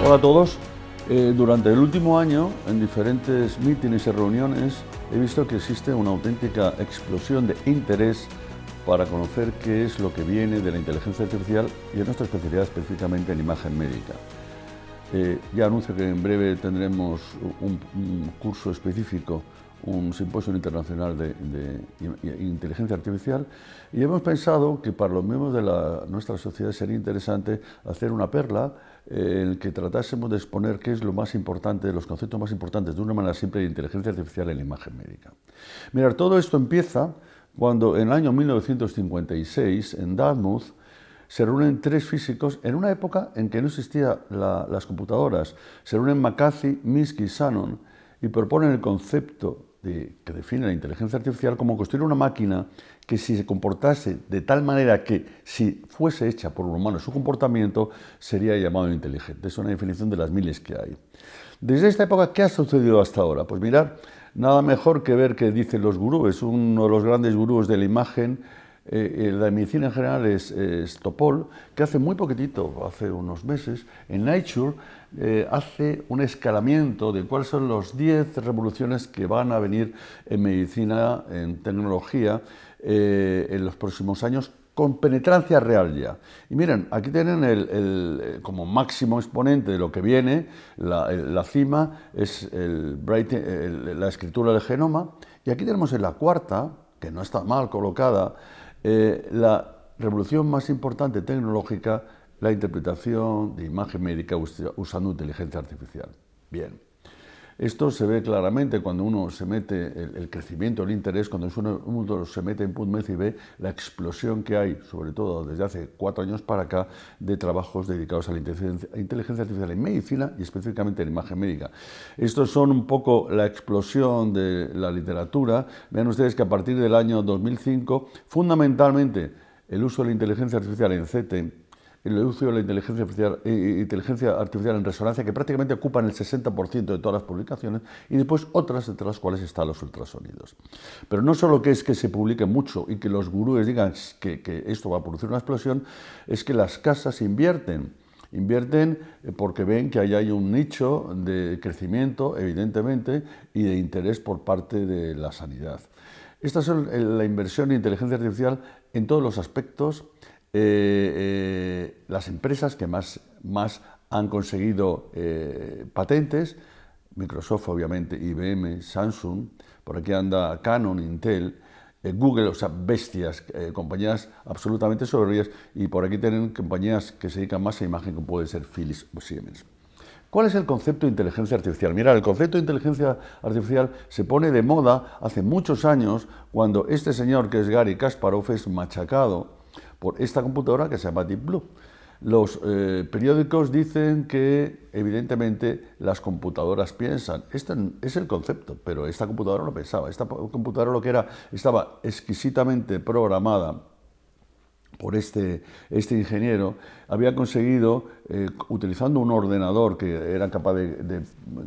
Hola a todos. Durante el último año, en diferentes mítines y reuniones, he visto que existe una auténtica explosión de interés para conocer qué es lo que viene de la inteligencia artificial y en nuestra especialidad específicamente en imagen médica. Ya anuncio que en breve tendremos un curso específico, un simposio internacional de inteligencia artificial, y hemos pensado que para los miembros de nuestra sociedad sería interesante hacer una perla en que tratásemos de exponer qué es lo más importante, los conceptos más importantes de una manera simple de inteligencia artificial en la imagen médica. Mirad, todo esto empieza cuando en el año 1956 en Dartmouth se reúnen tres físicos en una época en que no existían las computadoras. Se reúnen McCarthy, Minsky y Shannon y proponen el concepto que define la inteligencia artificial como construir una máquina que si se comportase de tal manera que si fuese hecha por un humano su comportamiento sería llamado inteligente. Es una definición de las miles que hay. Desde esta época, ¿qué ha sucedido hasta ahora? Pues mirad, nada mejor que ver qué dicen los gurúes. Uno de los grandes gurús de la imagen, la medicina en general, es Topol, que hace muy poquitito, hace unos meses, en Nature, hace un escalamiento de cuáles son las 10 revoluciones que van a venir en medicina, en tecnología, en los próximos años, con penetrancia real ya. Y miren, aquí tienen como máximo exponente de lo que viene, la cima es la escritura del genoma, y aquí tenemos en la cuarta, que no está mal colocada, la revolución más importante tecnológica, la interpretación de imagen médica usando inteligencia artificial. Bien, esto se ve claramente cuando uno se mete, el crecimiento, el interés, cuando uno se mete en PubMed y ve la explosión que hay, sobre todo desde hace 4 años para acá, de trabajos dedicados a la inteligencia artificial en medicina y específicamente en imagen médica. Estos son un poco la explosión de la literatura. Vean ustedes que a partir del año 2005, fundamentalmente el uso de la inteligencia artificial en CT, el uso de la inteligencia artificial en resonancia, que prácticamente ocupan el 60% de todas las publicaciones, y después otras entre las cuales están los ultrasonidos. Pero no solo que es que se publique mucho y que los gurúes digan que esto va a producir una explosión, es que las casas invierten porque ven que ahí hay un nicho de crecimiento, evidentemente, y de interés por parte de la sanidad. Esta es la inversión en inteligencia artificial en todos los aspectos. Las empresas que más han conseguido patentes, Microsoft obviamente, IBM, Samsung, por aquí anda Canon, Intel, Google, o sea, bestias, compañías absolutamente soberbias, y por aquí tienen compañías que se dedican más a imagen, como puede ser Philips o Siemens. ¿Cuál es el concepto de inteligencia artificial? Mirad, el concepto de inteligencia artificial se pone de moda hace muchos años cuando este señor, que es Gary Kasparov, es machacado por esta computadora que se llama Deep Blue. Los periódicos dicen que, evidentemente, las computadoras piensan. Este es el concepto, pero esta computadora no pensaba. Esta computadora lo que era, estaba exquisitamente programada por este ingeniero, había conseguido, utilizando un ordenador que era capaz de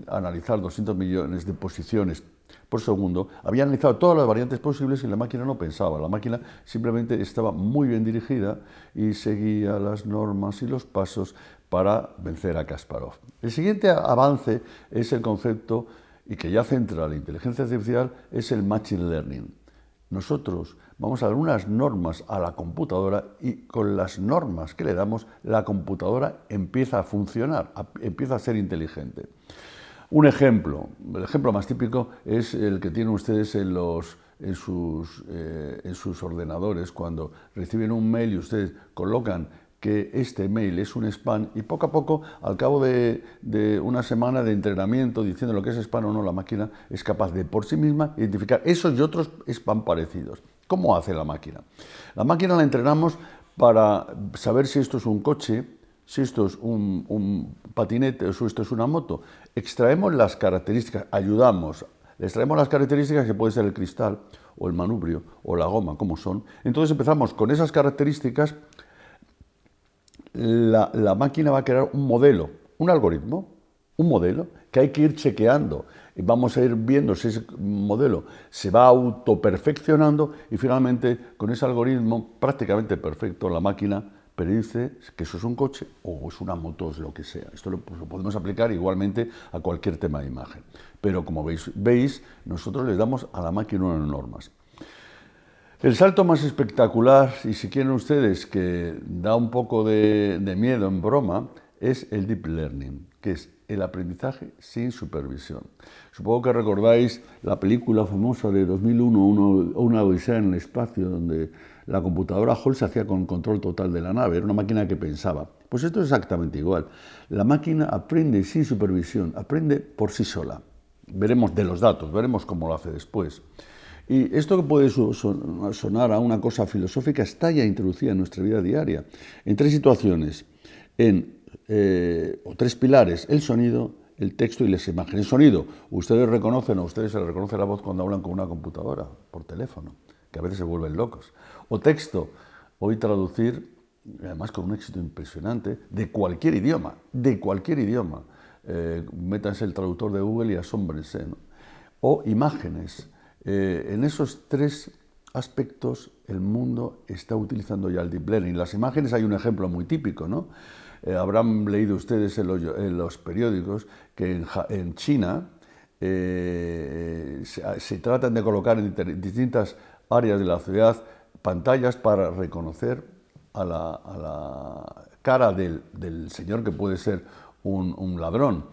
analizar 200 millones de posiciones por segundo, había analizado todas las variantes posibles y la máquina no pensaba. La máquina simplemente estaba muy bien dirigida y seguía las normas y los pasos para vencer a Kasparov. El siguiente avance es el concepto, y que ya centra la inteligencia artificial, es el Machine Learning. Nosotros vamos a dar unas normas a la computadora y con las normas que le damos, la computadora empieza a funcionar, empieza a ser inteligente. Un ejemplo, el ejemplo más típico es el que tienen ustedes en sus ordenadores. Cuando reciben un mail y ustedes colocan que este mail es un spam, y poco a poco, al cabo de una semana de entrenamiento diciendo lo que es spam o no, la máquina es capaz de por sí misma identificar esos y otros spam parecidos. ¿Cómo hace la máquina? La máquina la entrenamos para saber si esto es un coche, si esto es un patinete o si esto es una moto. Extraemos las características, le extraemos las características, que puede ser el cristal o el manubrio o la goma, como son. Entonces empezamos con esas características. La máquina va a crear un modelo, un algoritmo, un modelo que hay que ir chequeando. Y vamos a ir viendo si ese modelo se va autoperfeccionando y finalmente con ese algoritmo prácticamente perfecto la máquina predice que eso es un coche o es una moto, es lo que sea. Esto lo podemos aplicar igualmente a cualquier tema de imagen. Pero como veis, nosotros les damos a la máquina unas normas. El salto más espectacular, y si quieren ustedes, que da un poco de miedo en broma, es el Deep Learning, que es el aprendizaje sin supervisión. Supongo que recordáis la película famosa de 2001, Una odisea en el espacio, donde la computadora Hall se hacía con control total de la nave, era una máquina que pensaba. Pues esto es exactamente igual. La máquina aprende sin supervisión, aprende por sí sola. Veremos de los datos, veremos cómo lo hace después. Y esto que puede sonar a una cosa filosófica está ya introducida en nuestra vida diaria, en tres situaciones, o tres pilares: el sonido, el texto y las imágenes. El sonido, ustedes reconocen, a ustedes se les reconoce la voz cuando hablan con una computadora, por teléfono, que a veces se vuelven locos. O texto, hoy traducir, además con un éxito impresionante, de cualquier idioma, métanse el traductor de Google y asómbrense, ¿no? O imágenes. En esos tres aspectos el mundo está utilizando ya el Deep Learning. Las imágenes hay un ejemplo muy típico, ¿no? Habrán leído ustedes en los periódicos que en China se tratan de colocar en distintas áreas de la ciudad pantallas para reconocer a la cara del señor que puede ser un ladrón.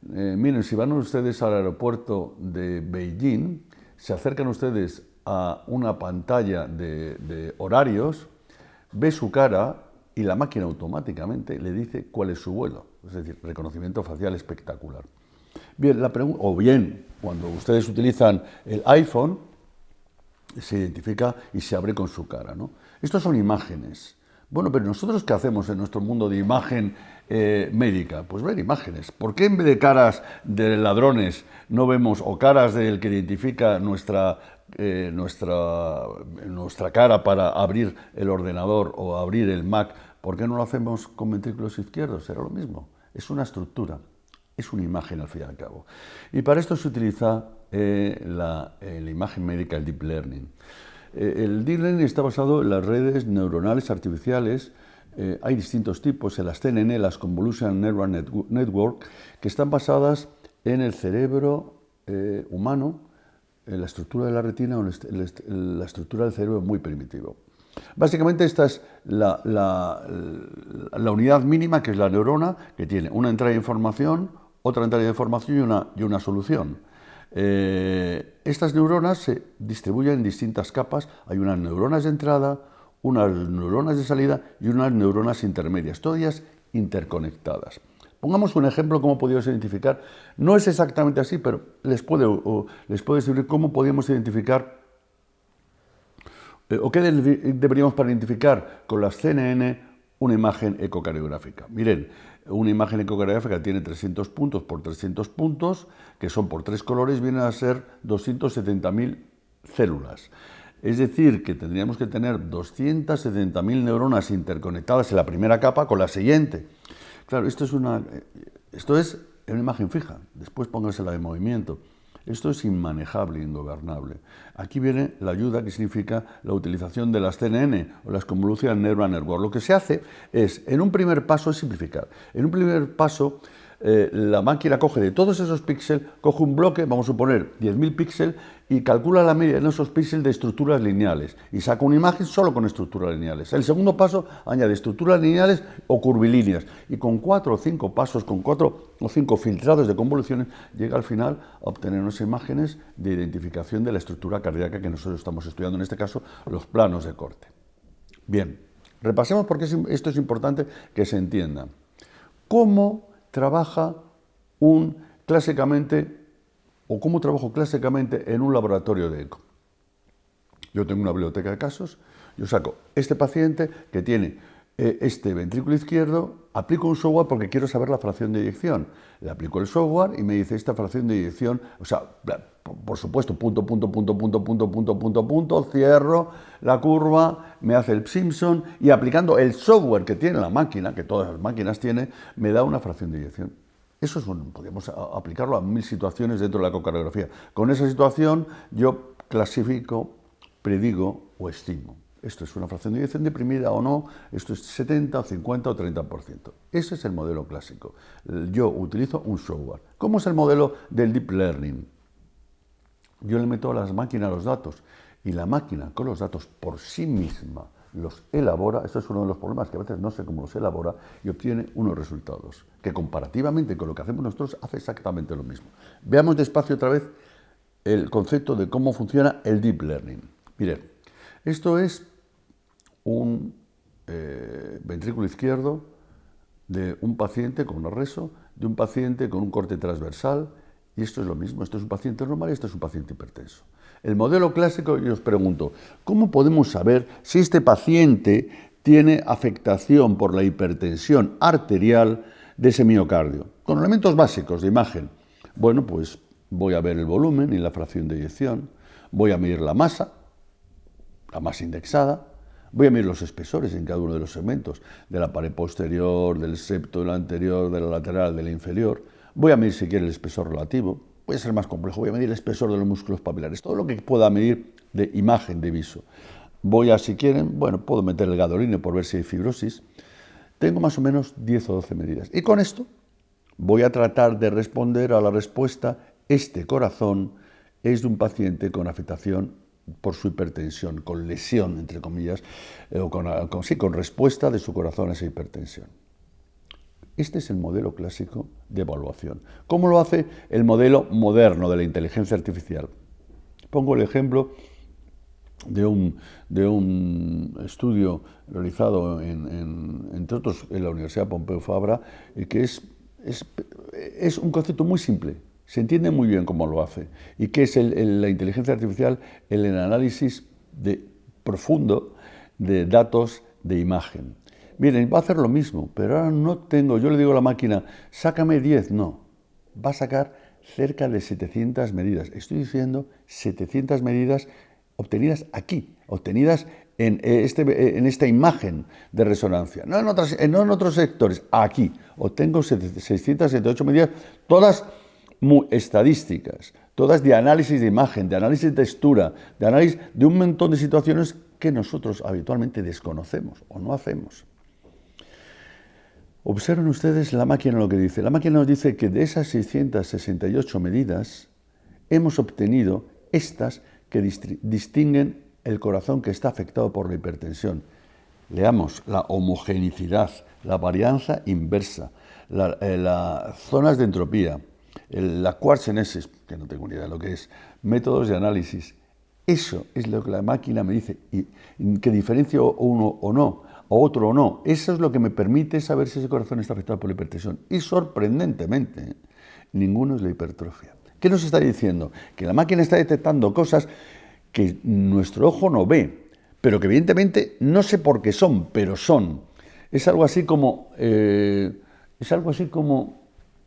Miren, si van ustedes al aeropuerto de Beijing, se acercan ustedes a una pantalla de horarios, ve su cara y la máquina automáticamente le dice cuál es su vuelo. Es decir, reconocimiento facial espectacular. Bien, o bien, cuando ustedes utilizan el iPhone, se identifica y se abre con su cara, ¿no? Estos son imágenes. Bueno, pero nosotros, ¿qué hacemos en nuestro mundo de imagen médica? Pues ver imágenes. ¿Por qué en vez de caras de ladrones no vemos, o caras del que identifica nuestra cara para abrir el ordenador o abrir el Mac, por qué no lo hacemos con ventrículos izquierdos? Será lo mismo. Es una estructura, es una imagen al fin y al cabo. Y para esto se utiliza la imagen médica, el Deep Learning. El Deep Learning está basado en las redes neuronales artificiales. Hay distintos tipos, en las CNN, las Convolutional Neural Network, que están basadas en el cerebro humano, en la estructura de la retina o en la estructura del cerebro muy primitivo. Básicamente esta es la unidad mínima, que es la neurona, que tiene una entrada de información, otra entrada de información y una solución. Estas neuronas se distribuyen en distintas capas. Hay unas neuronas de entrada, unas neuronas de salida y unas neuronas intermedias, todas interconectadas. Pongamos un ejemplo cómo podríamos identificar. No es exactamente así, pero les puedo decir cómo podríamos identificar o qué deberíamos para identificar con las CNN una imagen ecocardiográfica. Miren, una imagen ecocardiográfica tiene 300 puntos por 300 puntos, que son por 3 colores, vienen a ser 270.000 células. Es decir, que tendríamos que tener 270.000 neuronas interconectadas en la primera capa con la siguiente. Claro, esto es una imagen fija, después póngasela de movimiento. Esto es inmanejable, ingobernable. Aquí viene la ayuda, que significa la utilización de las CNN o las Convolutional Neural Network. Lo que se hace es, en un primer paso, es simplificar. En un primer paso, la máquina coge de todos esos píxeles, coge un bloque, vamos a suponer 10.000 píxeles, y calcula la media en esos píxeles de estructuras lineales y saca una imagen solo con estructuras lineales. El segundo paso añade estructuras lineales o curvilíneas, y con 4 o 5 pasos, con 4 o 5 filtrados de convoluciones, llega al final a obtener unas imágenes de identificación de la estructura cardíaca que nosotros estamos estudiando, en este caso los planos de corte. Bien, repasemos porque esto es importante que se entienda. ¿Cómo trabaja cómo trabajo clásicamente en un laboratorio de eco? Yo tengo una biblioteca de casos, yo saco este paciente que tiene este ventrículo izquierdo, aplico un software porque quiero saber la fracción de eyección. Le aplico el software y me dice esta fracción de eyección, o sea, por supuesto, punto, cierro la curva, me hace el Simpson, y aplicando el software que tiene la máquina, que todas las máquinas tienen, me da una fracción de eyección. Eso podríamos aplicarlo a 1000 situaciones dentro de la ecocardiografía. Con esa situación yo clasifico, predigo o estimo. esto es una fracción de eyección deprimida o no, esto es 70, 50 o 30%. Ese es el modelo clásico. Yo utilizo un software. ¿Cómo es el modelo del Deep Learning? Yo le meto a las máquinas los datos y la máquina con los datos por sí misma los elabora. Esto es uno de los problemas, que a veces no sé cómo los elabora y obtiene unos resultados que comparativamente con lo que hacemos nosotros hace exactamente lo mismo. Veamos despacio otra vez el concepto de cómo funciona el Deep Learning. Miren, esto es un ventrículo izquierdo de un paciente con un arreso, de un paciente con un corte transversal, y esto es lo mismo, esto es un paciente normal y esto es un paciente hipertenso. El modelo clásico, yo os pregunto, ¿cómo podemos saber si este paciente tiene afectación por la hipertensión arterial de ese miocardio? Con elementos básicos de imagen. Bueno, pues voy a ver el volumen y la fracción de eyección, voy a medir la masa indexada, voy a medir los espesores en cada uno de los segmentos, de la pared posterior, del septo, del anterior, de la lateral, de la inferior. Voy a medir si quiere el espesor relativo, puede ser más complejo, voy a medir el espesor de los músculos papilares, todo lo que pueda medir de imagen de viso. Voy a, si quieren, bueno, puedo meter el gadolinio por ver si hay fibrosis. Tengo más o menos 10 o 12 medidas. Y con esto voy a tratar de responder a la respuesta: este corazón es de un paciente con afectación por su hipertensión, con lesión, entre comillas, o con respuesta de su corazón a esa hipertensión. Este es el modelo clásico de evaluación. ¿Cómo lo hace el modelo moderno de la inteligencia artificial? Pongo el ejemplo de un estudio realizado, entre otros, en la Universidad Pompeu Fabra, que es un concepto muy simple. Se entiende muy bien cómo lo hace. ¿Y qué es la inteligencia artificial? El análisis profundo de datos de imagen. Miren, va a hacer lo mismo, pero ahora no tengo, yo le digo a la máquina, sácame 10, no, va a sacar cerca de 700 medidas. Estoy diciendo 700 medidas obtenidas aquí, obtenidas en esta imagen de resonancia, no en otros sectores, aquí. Obtengo 678 medidas, todas muy estadísticas, todas de análisis de imagen, de análisis de textura, de análisis de un montón de situaciones que nosotros habitualmente desconocemos o no hacemos. Observen ustedes la máquina lo que dice. La máquina nos dice que de esas 668 medidas hemos obtenido estas que distinguen el corazón que está afectado por la hipertensión. Leamos la homogenicidad, la varianza inversa, las zonas de entropía, la quartz-genesis, que no tengo ni idea de lo que es, métodos de análisis. Eso es lo que la máquina me dice, y que diferencia uno o no, o otro o no. Eso es lo que me permite saber si ese corazón está afectado por la hipertensión. Y sorprendentemente, ninguno es la hipertrofia. ¿Qué nos está diciendo? Que la máquina está detectando cosas que nuestro ojo no ve, pero que evidentemente no sé por qué son, pero son. Es algo así como,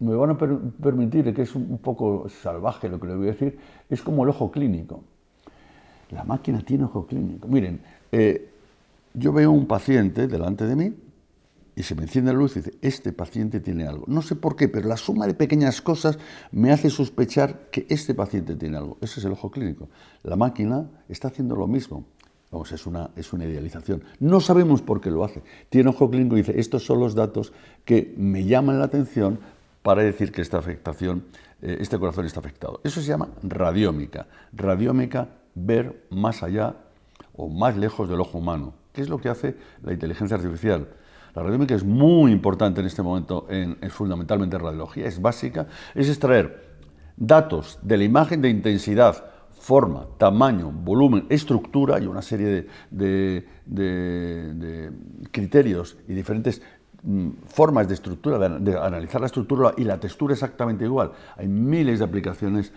me van a permitir, que es un poco salvaje lo que le voy a decir, es como el ojo clínico. La máquina tiene ojo clínico. Miren, yo veo un paciente delante de mí y se me enciende la luz y dice, este paciente tiene algo. No sé por qué, pero la suma de pequeñas cosas me hace sospechar que este paciente tiene algo. Ese es el ojo clínico. La máquina está haciendo lo mismo. Vamos, es una idealización. No sabemos por qué lo hace. Tiene ojo clínico y dice, estos son los datos que me llaman la atención para decir que esta afectación, este corazón está afectado. Eso se llama radiómica. Radiómica, ver más allá o más lejos del ojo humano. ¿Qué es lo que hace la inteligencia artificial? La radiómica es muy importante en este momento, es fundamentalmente radiología, es básica, es extraer datos de la imagen de intensidad, forma, tamaño, volumen, estructura y una serie de criterios y diferentes formas de estructura, de analizar la estructura y la textura exactamente igual. Hay miles de aplicaciones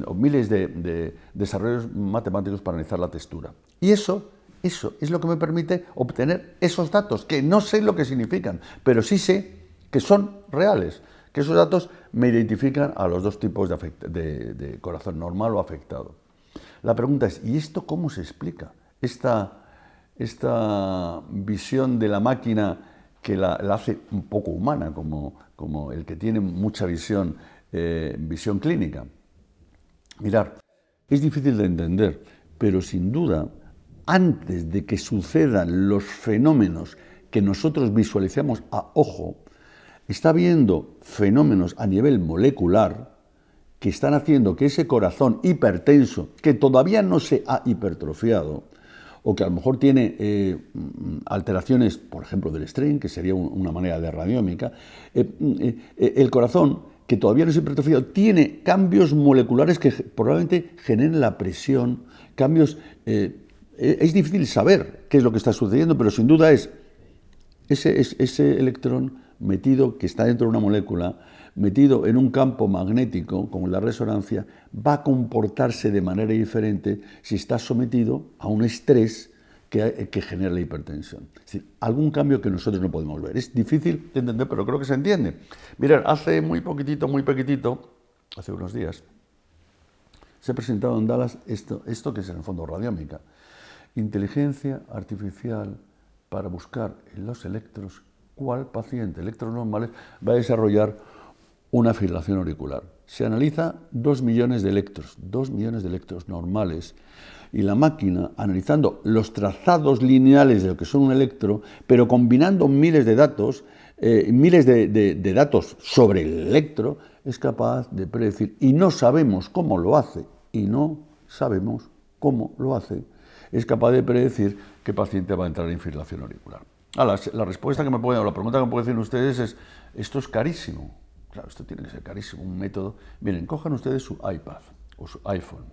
o miles de desarrollos matemáticos para analizar la textura. Y eso es lo que me permite obtener esos datos, que no sé lo que significan, pero sí sé que son reales, que esos datos me identifican a los dos tipos de corazón, normal o afectado. La pregunta es, ¿y esto cómo se explica? Esta visión de la máquina que la hace un poco humana, como el que tiene mucha visión clínica. Mirad, es difícil de entender, pero sin duda antes de que sucedan los fenómenos que nosotros visualizamos a ojo, está viendo fenómenos a nivel molecular que están haciendo que ese corazón hipertenso, que todavía no se ha hipertrofiado, o que a lo mejor tiene alteraciones, por ejemplo, del strain, que sería una manera de radiómica, el corazón, que todavía no se ha hipertrofiado, tiene cambios moleculares que probablemente generen la presión, cambios... es difícil saber qué es lo que está sucediendo, pero sin duda es ese electrón metido, que está dentro de una molécula, metido en un campo magnético, como la resonancia, va a comportarse de manera diferente si está sometido a un estrés que genera la hipertensión. Es decir, algún cambio que nosotros no podemos ver. Es difícil de entender, pero creo que se entiende. Mirad, hace muy poquitito, hace unos días, se ha presentado en Dallas esto que es en el fondo radiómica. Inteligencia artificial para buscar en los electros cuál paciente, electros normales, va a desarrollar una fibrilación auricular. Se analiza 2 millones de electros normales, y la máquina, analizando los trazados lineales de lo que son un electro, pero combinando miles de datos, de datos sobre el electro, es capaz de predecir, y no sabemos cómo lo hace, es capaz de predecir qué paciente va a entrar en fibrilación auricular. La respuesta que me pueden, o la pregunta que me pueden decir ustedes es, esto es carísimo. Claro, esto tiene que ser carísimo, un método. Miren, cojan ustedes su iPad o su iPhone.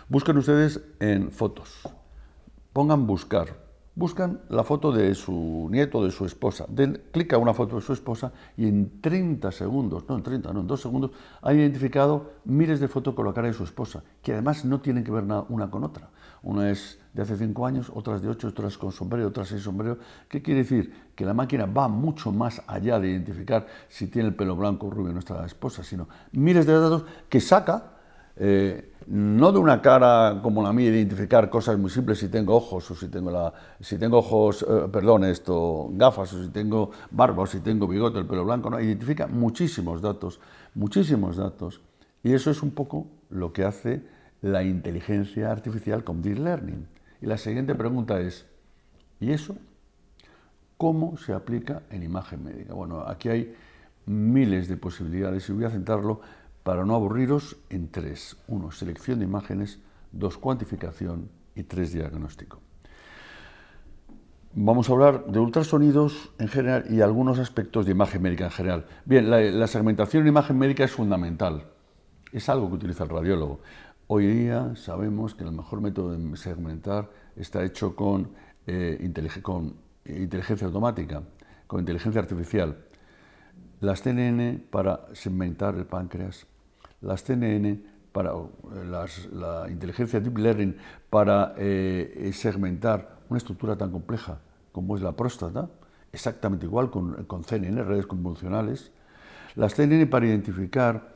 Busquen ustedes en fotos. Pongan buscar. Buscan la foto de su nieto o de su esposa. Clica una foto de su esposa y en 30 segundos, en 2 segundos, han identificado miles de fotos con la cara de su esposa, que además no tienen que ver una con otra. Una es de hace 5 años, otras de 8, otras con sombrero, otras sin sombrero. ¿Qué quiere decir? Que la máquina va mucho más allá de identificar si tiene el pelo blanco o rubio nuestra esposa, sino miles de datos que saca, no de una cara como la mía, identificar cosas muy simples, si tengo ojos, o si tengo gafas, o si tengo barba, o si tengo bigote, el pelo blanco, no, identifica muchísimos datos, y eso es un poco lo que hace la inteligencia artificial con Deep Learning. Y la siguiente pregunta es, ¿y eso cómo se aplica en imagen médica? Bueno, aquí hay miles de posibilidades y voy a centrarlo para no aburriros en 3. 1, selección de imágenes, 2, cuantificación y 3, diagnóstico. Vamos a hablar de ultrasonidos en general y algunos aspectos de imagen médica en general. Bien, la segmentación en imagen médica es fundamental. Es algo que utiliza el radiólogo. Hoy día sabemos que el mejor método de segmentar está hecho con inteligencia automática, con inteligencia artificial. Las CNN para segmentar el páncreas, las CNN para la inteligencia Deep Learning para segmentar una estructura tan compleja como es la próstata, exactamente igual con CNN, redes convolucionales, las CNN para identificar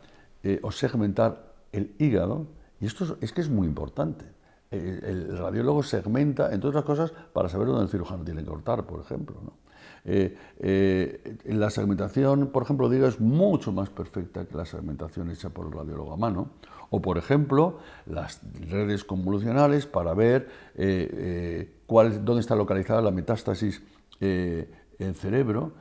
o segmentar el hígado, y esto es que es muy importante. El radiólogo segmenta, entre otras cosas, para saber dónde el cirujano tiene que cortar, por ejemplo, ¿no? La segmentación, por ejemplo, es mucho más perfecta que la segmentación hecha por el radiólogo a mano. O, por ejemplo, las redes convolucionales para ver dónde está localizada la metástasis en cerebro,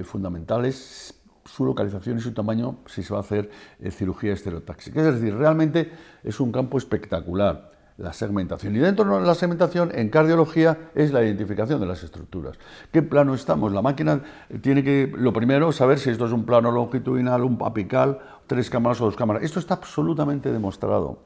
fundamentales su localización y su tamaño si se va a hacer cirugía estereotáxica. Es decir, realmente es un campo espectacular la segmentación. Y dentro de la segmentación, en cardiología, es la identificación de las estructuras. ¿Qué plano estamos? La máquina tiene que, lo primero, saber si esto es un plano longitudinal, un apical, 3 cámaras o 2 cámaras. Esto está absolutamente demostrado.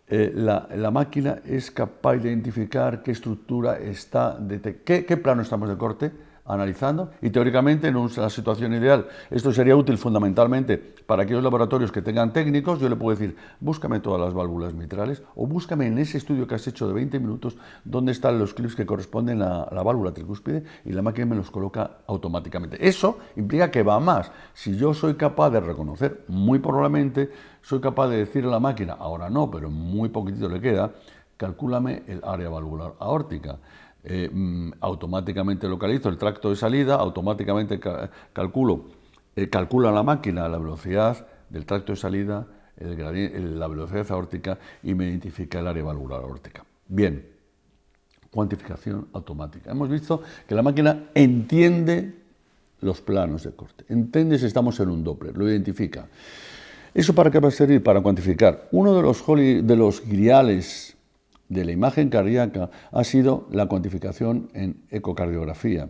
La máquina es capaz de identificar qué estructura está, qué plano estamos de corte, analizando, y teóricamente en una situación ideal esto sería útil fundamentalmente para aquellos laboratorios que tengan técnicos. Yo le puedo decir, búscame todas las válvulas mitrales o búscame en ese estudio que has hecho de 20 minutos dónde están los clips que corresponden a la válvula tricúspide, y la máquina me los coloca automáticamente. Eso implica que va más. Si yo soy capaz de reconocer, muy probablemente soy capaz de decirle a la máquina, ahora no, pero muy poquitito le queda, calcúlame el área valvular aórtica. Automáticamente localizo el tracto de salida, automáticamente calcula la máquina la velocidad del tracto de salida, la velocidad aórtica y me identifica el área valvular aórtica. Bien, cuantificación automática. Hemos visto que la máquina entiende los planos de corte, entiende si estamos en un Doppler, lo identifica. ¿Eso para qué va a servir? Para cuantificar. Uno de los griales de la imagen cardíaca ha sido la cuantificación en ecocardiografía.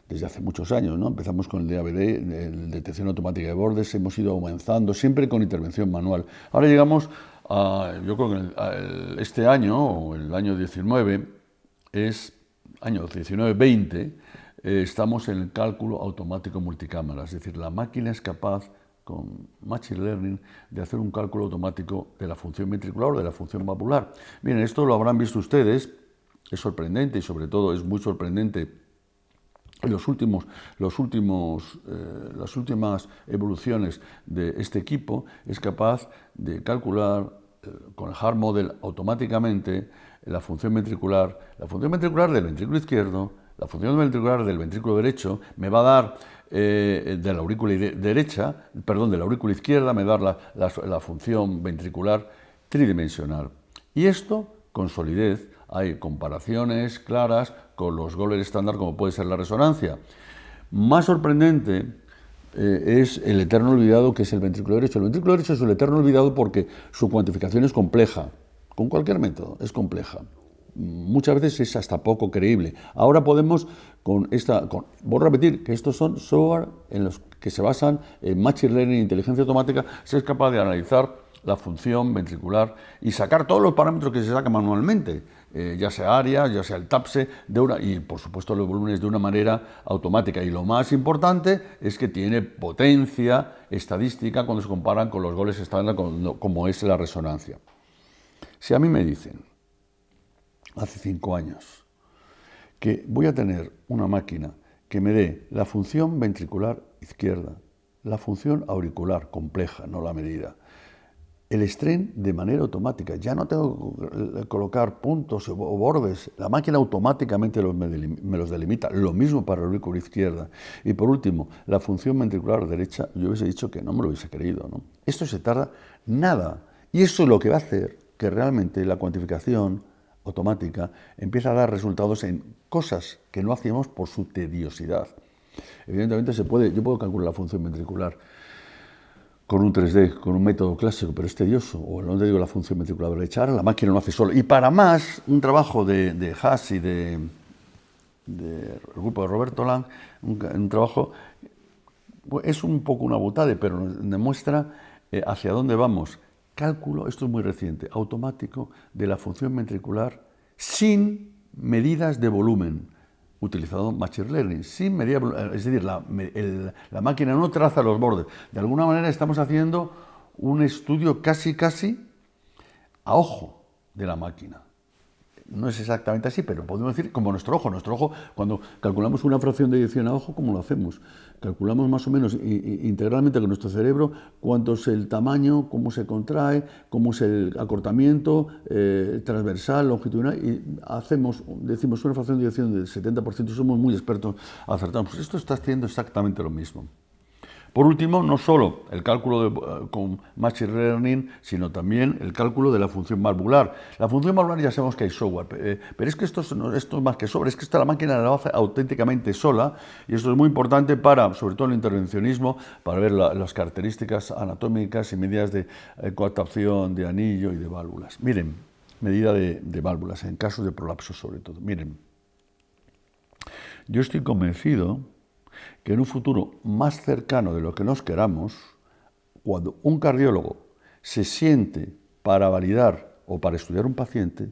Desde hace muchos años, ¿no? Empezamos con el DABD, detección automática de bordes, hemos ido avanzando, siempre con intervención manual. Ahora llegamos a, yo creo que este año, o el año 19, es año 19-20, estamos en el cálculo automático multicámara, es decir, la máquina es capaz, con Machine Learning, de hacer un cálculo automático de la función ventricular o de la función valvular. Miren, esto lo habrán visto ustedes, es sorprendente y sobre todo es muy sorprendente. Las últimas evoluciones de este equipo es capaz de calcular con el Heart Model automáticamente la función ventricular del ventrículo izquierdo, la función ventricular del ventrículo derecho, me va a dar de la aurícula izquierda, me va a dar la función ventricular tridimensional. Y esto con solidez. Hay comparaciones claras con los goles estándar, como puede ser la resonancia. Más sorprendente es el eterno olvidado, que es el ventrículo derecho. El ventrículo derecho es el eterno olvidado porque su cuantificación es compleja. Con cualquier método es compleja. Muchas veces es hasta poco creíble. Ahora podemos, voy a repetir que estos son software en los que se basan en Machine Learning, inteligencia automática, se es capaz de analizar la función ventricular y sacar todos los parámetros que se sacan manualmente, ya sea área, ya sea el TAPSE, y por supuesto los volúmenes de una manera automática. Y lo más importante es que tiene potencia estadística cuando se comparan con los goles estándar, como es la resonancia. Si a mí me dicen, hace 5 años, que voy a tener una máquina que me dé la función ventricular izquierda, la función auricular compleja, no la medida, el strain de manera automática, ya no tengo que colocar puntos o bordes, la máquina automáticamente me los delimita, lo mismo para la aurícula izquierda. Y por último, la función ventricular derecha, yo hubiese dicho que no me lo hubiese creído, ¿no? Esto se tarda nada, y eso es lo que va a hacer que realmente la cuantificación automática empieza a dar resultados en cosas que no hacíamos por su tediosidad. Evidentemente yo puedo calcular la función ventricular con un 3D, con un método clásico, pero es tedioso, o no te digo la función ventricular derecha, ahora la máquina lo hace solo. Y para más, un trabajo de Haas y del grupo de Roberto Lang, un trabajo, es un poco una butade, pero nos demuestra hacia dónde vamos. Cálculo, esto es muy reciente, automático de la función ventricular sin medidas de volumen, utilizado Machine Learning, sin medida, es decir, la máquina no traza los bordes. De alguna manera estamos haciendo un estudio casi a ojo de la máquina. No es exactamente así, pero podemos decir como nuestro ojo. Nuestro ojo, cuando calculamos una fracción de eyección a ojo, ¿cómo lo hacemos? Calculamos más o menos integralmente con nuestro cerebro cuánto es el tamaño, cómo se contrae, cómo es el acortamiento transversal, longitudinal, y decimos una fracción de eyección del 70%, somos muy expertos, acertamos. Pues esto está haciendo exactamente lo mismo. Por último, no solo el cálculo con Machine Learning, sino también el cálculo de la función valvular. La función valvular ya sabemos que hay software, pero es que esto es más que software, es que la máquina lo hace auténticamente sola, y esto es muy importante sobre todo en el intervencionismo, para ver las características anatómicas y medidas de coaptación de anillo y de válvulas. Miren, medida de válvulas, en casos de prolapso sobre todo. Miren, yo estoy convencido que en un futuro más cercano de lo que nos queramos, cuando un cardiólogo se siente para validar o para estudiar un paciente,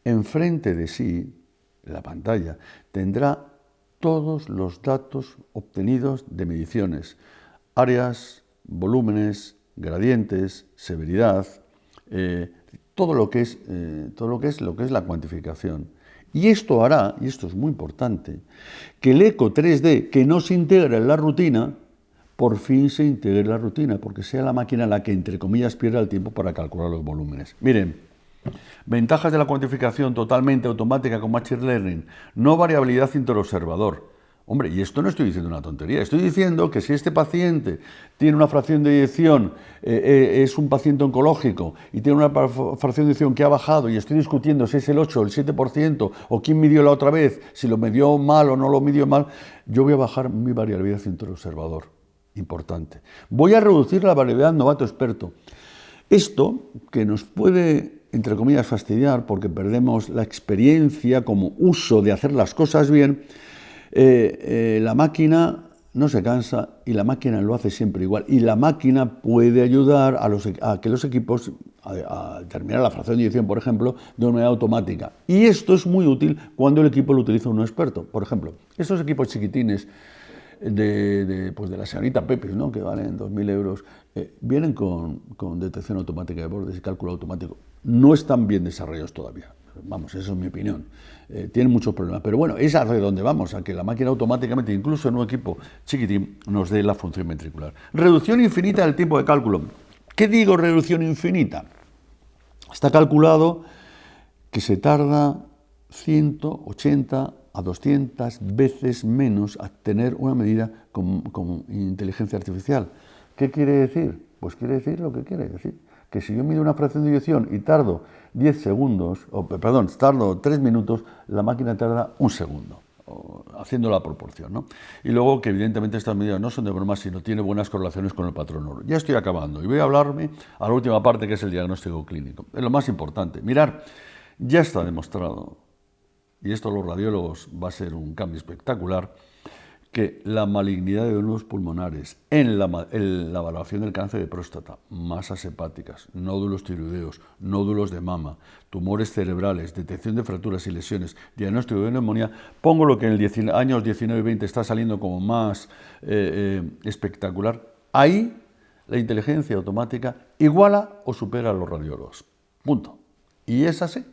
enfrente de sí, en la pantalla, tendrá todos los datos obtenidos de mediciones, áreas, volúmenes, gradientes, severidad, todo lo que es la cuantificación. Y esto hará, y esto es muy importante, que el eco 3D que no se integra en la rutina, por fin se integre en la rutina, porque sea la máquina la que, entre comillas, pierda el tiempo para calcular los volúmenes. Miren, ventajas de la cuantificación totalmente automática con Machine Learning: no variabilidad interobservador. Hombre, y esto no estoy diciendo una tontería, estoy diciendo que si este paciente tiene una fracción de eyección, es un paciente oncológico y tiene una fracción de eyección que ha bajado y estoy discutiendo si es el 8 o el 7% o quién midió la otra vez, si lo midió mal o no lo midió mal, yo voy a bajar mi variabilidad interobservador. Importante. Voy a reducir la variabilidad novato-experto. Esto, que nos puede, entre comillas, fastidiar porque perdemos la experiencia como uso de hacer las cosas bien, la máquina no se cansa y la máquina lo hace siempre igual. Y la máquina puede ayudar a que los equipos a terminar la fracción de eyección, por ejemplo, de una manera automática. Y esto es muy útil cuando el equipo lo utiliza un experto. Por ejemplo, estos equipos chiquitines pues de la señorita Pepes, ¿no?, que valen 2.000 euros, vienen con detección automática de bordes y cálculo automático. No están bien desarrollados todavía. Vamos, eso es mi opinión. Tienen muchos problemas. Pero bueno, es hacia donde vamos, a que la máquina automáticamente, incluso en un equipo chiquitín, nos dé la función ventricular. Reducción infinita del tiempo de cálculo. ¿Qué digo reducción infinita? Está calculado que se tarda 180 a 200 veces menos a tener una medida con inteligencia artificial. ¿Qué quiere decir? Pues quiere decir lo que quiere decir. Que si yo mido una fracción de eyección y tardo 10 segundos, tardo 3 minutos, la máquina tarda 1 segundo, haciendo la proporción, ¿no? Y luego que evidentemente estas medidas no son de broma, sino tienen buenas correlaciones con el patrón oro. Ya estoy acabando y voy a hablarme a la última parte, que es el diagnóstico clínico. Es lo más importante. Mirar, ya está demostrado, y esto los radiólogos va a ser un cambio espectacular, que la malignidad de nódulos pulmonares en la valoración del cáncer de próstata, masas hepáticas, nódulos tiroideos, nódulos de mama, tumores cerebrales, detección de fracturas y lesiones, diagnóstico de neumonía, pongo lo que en el años 19 y 20 está saliendo como más espectacular. Ahí la inteligencia automática iguala o supera a los radiólogos. Punto. Y es así.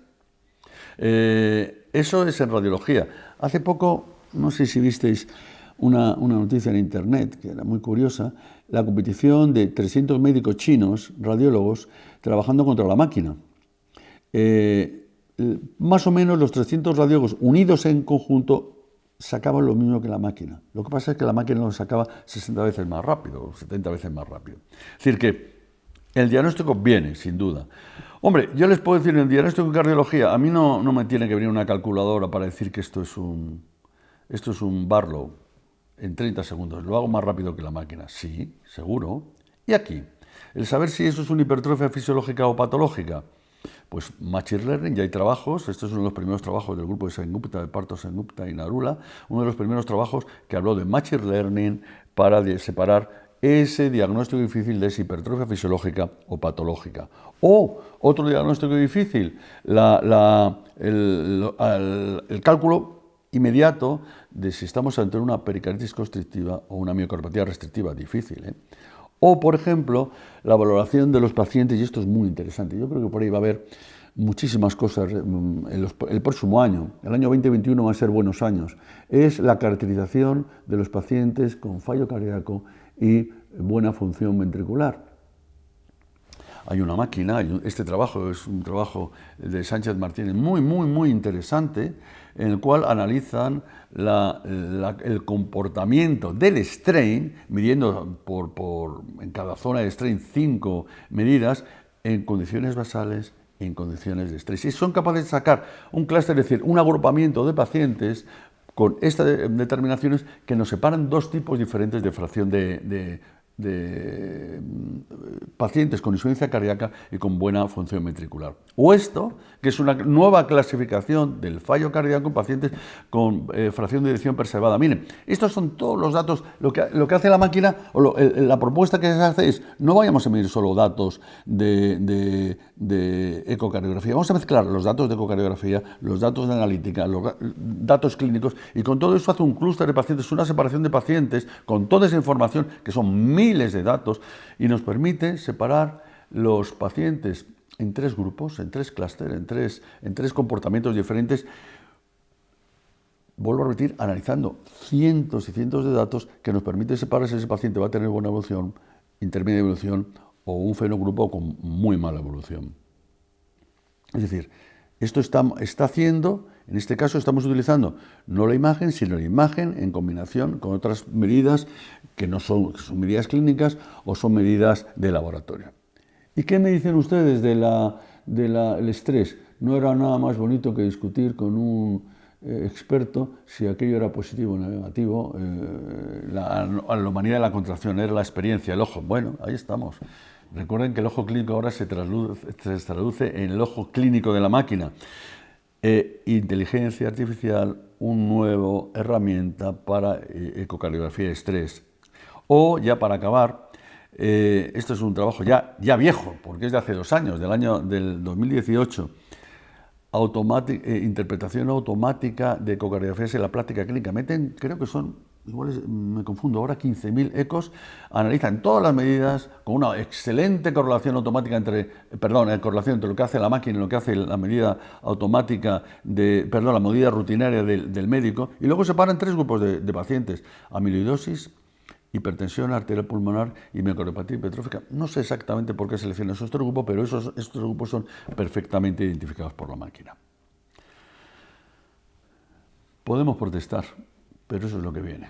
Eso es en radiología. Hace poco, no sé si visteis una noticia en internet que era muy curiosa, la competición de 300 médicos chinos, radiólogos, trabajando contra la máquina. Más o menos los 300 radiólogos unidos en conjunto sacaban lo mismo que la máquina. Lo que pasa es que la máquina lo sacaba 60 veces más rápido, 70 veces más rápido. Es decir, que el diagnóstico viene, sin duda. Hombre, yo les puedo decir, en el diagnóstico de cardiología, a mí no me tiene que venir una calculadora para decir que esto es un Barlow en 30 segundos. Lo hago más rápido que la máquina. Sí, seguro. Y aquí, el saber si eso es una hipertrofia fisiológica o patológica. Pues Machine Learning, ya hay trabajos, este es uno de los primeros trabajos del grupo de Sengupta, de Parto Sengupta y Narula, uno de los primeros trabajos que habló de Machine Learning para separar ese diagnóstico difícil de si hipertrofia fisiológica o patológica. O otro diagnóstico difícil, el cálculo inmediato de si estamos ante una pericarditis constrictiva o una miocardiopatía restrictiva, difícil, ¿eh? O, por ejemplo, la valoración de los pacientes, y esto es muy interesante, yo creo que por ahí va a haber muchísimas cosas el próximo año, el año 2021 va a ser buenos años, es la caracterización de los pacientes con fallo cardíaco y buena función ventricular. Hay una máquina, este trabajo es un trabajo de Sánchez Martínez muy interesante, en el cual analizan el comportamiento del strain, midiendo en cada zona de strain 5 medidas, en condiciones basales y en condiciones de estrés. Y son capaces de sacar un clúster, es decir, un agrupamiento de pacientes con estas determinaciones que nos separan dos tipos diferentes de fracción de pacientes con insuficiencia cardíaca y con buena función ventricular. O esto, que es una nueva clasificación del fallo cardíaco en pacientes con fracción de eyección preservada. Miren, estos son todos los datos. Lo que hace la máquina, o la propuesta que se hace es, no vayamos a medir solo datos de ecocardiografía, vamos a mezclar los datos de ecocardiografía, los datos de analítica, los datos clínicos, y con todo eso hace un clúster de pacientes, una separación de pacientes, con toda esa información, que son miles de datos, y nos permite separar los pacientes en 3 grupos, en 3 clústeres, en tres comportamientos diferentes. Vuelvo a repetir, analizando cientos y cientos de datos que nos permite separar si ese paciente va a tener buena evolución, intermedia evolución o un fenogrupo con muy mala evolución. Es decir, esto está haciendo En este caso estamos utilizando no la imagen, sino la imagen en combinación con otras medidas que no son, que son medidas clínicas o son medidas de laboratorio. ¿Y qué me dicen ustedes del estrés? No era nada más bonito que discutir con un experto si aquello era positivo o negativo. La humanidad de la contracción era la experiencia, el ojo. Bueno, ahí estamos. Recuerden que el ojo clínico ahora se traduce en el ojo clínico de la máquina. Inteligencia artificial, una nueva herramienta para ecocardiografía de estrés. O, ya para acabar, esto es un trabajo ya viejo, porque es de hace 2 años, del 2018, interpretación automática de ecocardiografías en la práctica clínica. Meten, creo que son, igual me confundo ahora, 15.000 ecos, analizan todas las medidas con una excelente correlación automática correlación entre lo que hace la máquina y lo que hace la medida automática la medida rutinaria del médico, y luego separan 3 grupos de pacientes: amiloidosis, hipertensión arterial pulmonar y miocardiopatía hipertrófica. No sé exactamente por qué seleccionan esos 3 grupos, pero estos grupos son perfectamente identificados por la máquina. Podemos protestar, pero eso es lo que viene.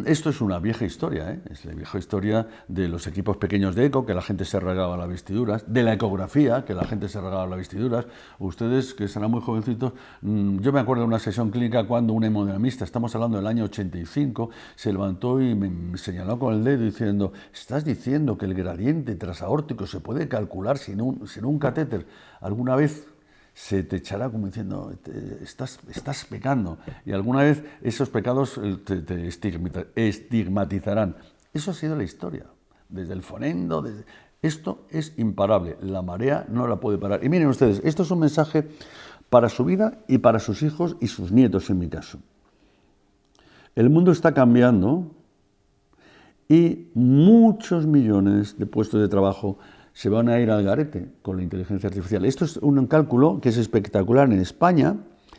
Esto es una vieja historia, ¿eh? Es la vieja historia de los equipos pequeños de eco, que la gente se regaba las vestiduras, de la ecografía, que la gente se regaba las vestiduras. Ustedes, que serán muy jovencitos, yo me acuerdo de una sesión clínica cuando un hemodinamista, estamos hablando del año 85, se levantó y me señaló con el dedo diciendo: ¿estás diciendo que el gradiente transaórtico se puede calcular sin un catéter? ¿Alguna vez se te echará como diciendo, estás pecando? Y alguna vez esos pecados te estigmatizarán. Eso ha sido la historia, desde el fonendo, esto es imparable, la marea no la puede parar. Y miren ustedes, esto es un mensaje para su vida y para sus hijos y sus nietos, en mi caso. El mundo está cambiando y muchos millones de puestos de trabajo se van a ir al garete con la inteligencia artificial. Esto es un cálculo que es espectacular. En España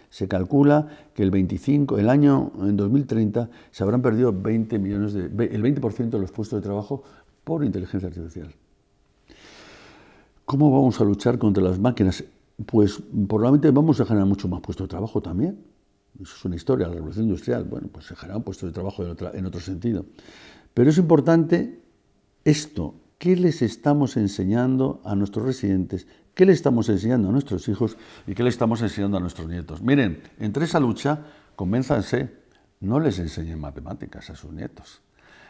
se calcula que en 2030 se habrán perdido el 20% de los puestos de trabajo por inteligencia artificial. ¿Cómo vamos a luchar contra las máquinas? Pues probablemente vamos a generar mucho más puestos de trabajo también. Eso es una historia, la revolución industrial. Bueno, pues se generan puestos de trabajo en otro sentido. Pero es importante esto. ¿Qué les estamos enseñando a nuestros residentes? ¿Qué le estamos enseñando a nuestros hijos? ¿Y qué le estamos enseñando a nuestros nietos? Miren, entre esa lucha, convénzanse, no les enseñen matemáticas a sus nietos.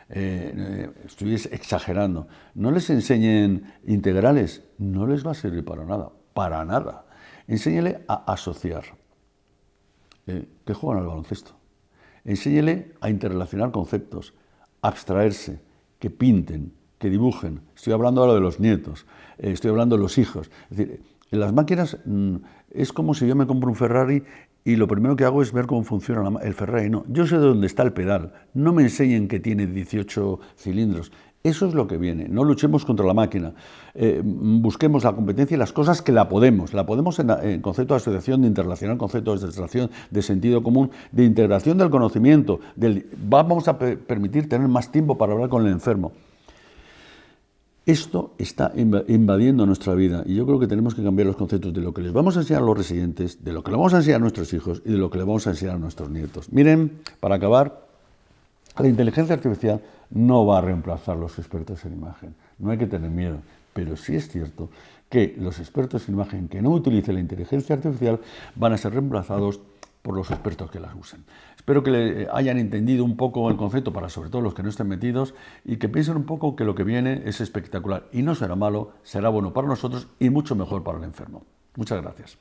Estoy exagerando. No les enseñen integrales, no les va a servir para nada, para nada. Enséñele a asociar, que juegan al baloncesto. Enséñele a interrelacionar conceptos, a abstraerse, que pinten, que dibujen. Estoy hablando ahora de los nietos, estoy hablando de los hijos. Es decir, en las máquinas es como si yo me compro un Ferrari y lo primero que hago es ver cómo funciona el Ferrari. No, yo sé de dónde está el pedal, no me enseñen que tiene 18 cilindros. Eso es lo que viene. No luchemos contra la máquina. Busquemos la competencia y las cosas que la podemos. La podemos en concepto de asociación, de interrelacionar conceptos de abstracción, de sentido común, de integración del conocimiento. Vamos a permitir tener más tiempo para hablar con el enfermo. Esto está invadiendo nuestra vida y yo creo que tenemos que cambiar los conceptos de lo que les vamos a enseñar a los residentes, de lo que le vamos a enseñar a nuestros hijos y de lo que le vamos a enseñar a nuestros nietos. Miren, para acabar, la inteligencia artificial no va a reemplazar a los expertos en imagen. No hay que tener miedo, pero sí es cierto que los expertos en imagen que no utilicen la inteligencia artificial van a ser reemplazados por los expertos que las usen. Espero que hayan entendido un poco el concepto, para sobre todo los que no estén metidos, y que piensen un poco que lo que viene es espectacular y no será malo, será bueno para nosotros y mucho mejor para el enfermo. Muchas gracias.